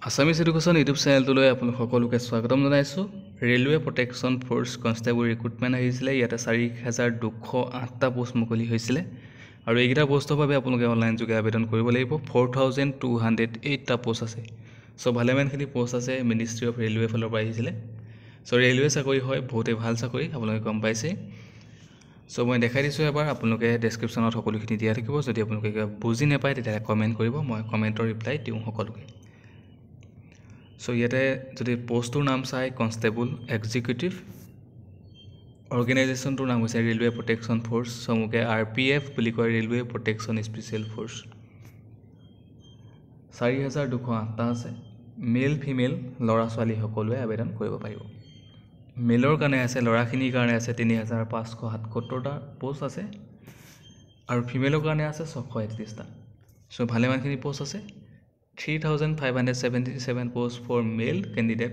Assamese education YouTube চেনেলটোলৈ আপোনালোক সকলোকে স্বাগতম জনাইছোঁ। Railway protection force constable recruitment আহিছিলে। ইয়াতে 4208টা পোষ্ট মুকলি হৈছিলে আৰু এইকেইটা পোষ্টৰ বাবে আপোনালোকে অনলাইন যোগে আবেদন কৰিব লাগিব। 4208টা পোষ্ট আছে। ভালেমানখিনি পোষ্ট আছে। মিনিষ্ট্ৰী অফ ৰেলৱে ফালৰ পৰা আহিছিলে। ৰেলৱে চাকৰি হয়, বহুতেই ভাল চাকৰি, আপোনালোকে গম পাইছে। মই দেখাই দিছোঁ এবাৰ। আপোনালোকে ডেছক্ৰিপশ্যনত সকলোখিনি দিয়া থাকিব। যদি আপোনালোকে কিবা বুজি নাপায় তেতিয়াহ'লে কমেণ্ট কৰিব, মই কমেণ্টৰ ৰিপ্লাই দিওঁ সকলোকে। ইয়াতে যদি পোষ্টটোৰ নাম চাই কনষ্টেবল এক্সিকিউটিভ, অৰ্গেনাইজেশ্যনটোৰ নাম হৈছে ৰেলৱে প্ৰটেকশ্যন ফ'ৰ্চ, চমুকে RPF বুলি কয়, ৰেলৱে প্ৰটেকশ্যন স্পেচিয়েল ফ'ৰ্চ। 4208টা আছে। মেল ফিমেল ল'ৰা ছোৱালী সকলোৱে আবেদন কৰিব পাৰিব। মেলৰ কাৰণে আছে, ল'ৰাখিনিৰ কাৰণে আছে 3577টা পোষ্ট আছে আৰু ফিমেলৰ কাৰণে আছে 631টা। ভালেমানখিনি পোষ্ট আছে। 3577 পোষ্ট ফৰ মেল কেণ্ডিডেট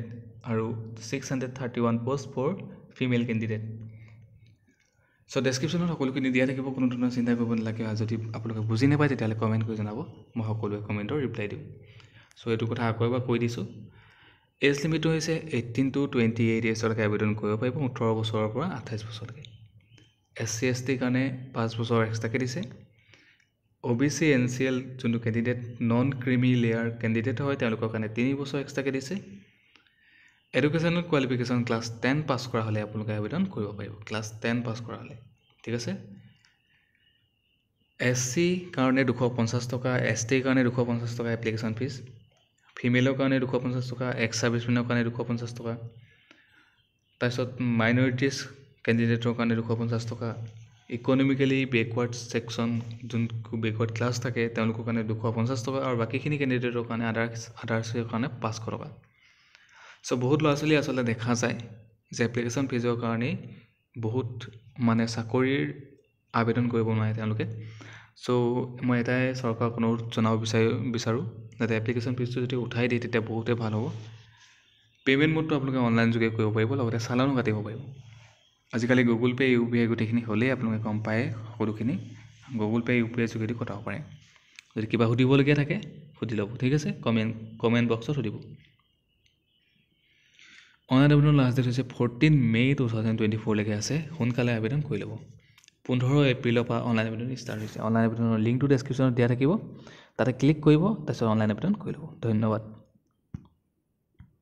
আৰু 631 পোষ্ট ফৰ ফিমেল কেণ্ডিডেট। ডেছক্ৰিপশ্যনত সকলোখিনি দিয়া থাকিব, কোনো ধৰণৰ চিন্তা কৰিব নালাগে। যদি আপোনালোকে বুজি নাপায় তেতিয়াহ'লে কমেণ্ট কৰি জনাব, মই সকলোৱে কমেণ্টৰ ৰিপ্লাই দিওঁ। এইটো কথা আকৌ এবাৰ কৈ দিছোঁ। এজ লিমিটটো হৈছে 18 to 28 ইয়েৰ্ছলৈকে আবেদন কৰিব পাৰিব, 18 বছৰৰ পৰা 28 বছৰলৈকে। SC ST কাৰণে 5 বছৰ এক্সট্ৰাকৈ দিছে। OBC NCL যোনটো candidate non creamy layer candidate হয় তেওঁলোকৰ কাৰণে 3 বছৰ এক্সট্ৰাকৈ দিছে। এডুকেশ্যনেল কোৱালিফিকেশ্যন ক্লাছ 10 পাছ কৰা হ'লে আপোনালোকে আবেদন কৰিব পাৰিব, ক্লাছ 10 পাছ কৰা হ'লে। ঠিক আছে। SC কাৰণে 250 টকা, ST কাৰণে 250 টকা এপ্লিকেশ্যন ফিজ, ফিমেলৰ কাৰণে 250 টকা, এক্স ছাৰ্ভিচমেনৰ কাৰণে 250 টকা, তাৰপিছত মাইনৰিটিজ কেণ্ডিডেটৰ কাৰণে 250 টকা, ইকনমিকেলি বেকৱাৰ্ড ছেকশ্যন যোন বেকৱাৰ্ড ক্লাছ থাকে তেওঁলোকৰ কাৰণে 250 টকা আৰু বাকীখিনি কেণ্ডিডেটৰ কাৰণে আদাৰ্ছৰ কাৰণে 500 টকা। বহুত ল'ৰা ছোৱালী আচলতে দেখা যায় যে এপ্লিকেশ্যন ফিজৰ কাৰণেই বহুত চাকৰিৰ আবেদন কৰিব নোৱাৰে তেওঁলোকে। মই এটাই চৰকাৰক অনুৰোধ জনাব বিচাৰোঁ যাতে এপ্লিকেশ্যন ফিজটো যদি উঠাই দিয়ে তেতিয়া বহুতেই ভাল হ'ব। পে'মেণ্ট মোডটো আপোনালোকে অনলাইন যোগে কৰিব পাৰিব, লগতে চালানো কাটিব পাৰিব। আজিকালি গুগল পে' UPI গোটেইখিনি হ'লেই আপোনালোকে গম পায় সকলোখিনি। গুগল পে' UPI যোগেদি কটাব পাৰে। যদি কিবা সুধিবলগীয়া থাকে সুধি ল'ব, ঠিক আছে। কমেণ্ট বক্সত সুধিব। অনলাইন আবেদনৰ লাষ্ট ডেট হৈছে 14 মে 2024লৈকে আছে। সোনকালে আবেদন কৰি ল'ব। 15 এপ্ৰিলৰ পৰা অনলাইন আবেদন ষ্টাৰ্ট হৈছে। অনলাইন আবেদনৰ লিংকটো ডেছক্ৰিপশ্যনত দিয়া থাকিব, তাতে ক্লিক কৰিব, তাৰপিছত অনলাইন আবেদন কৰি ল'ব। ধন্যবাদ।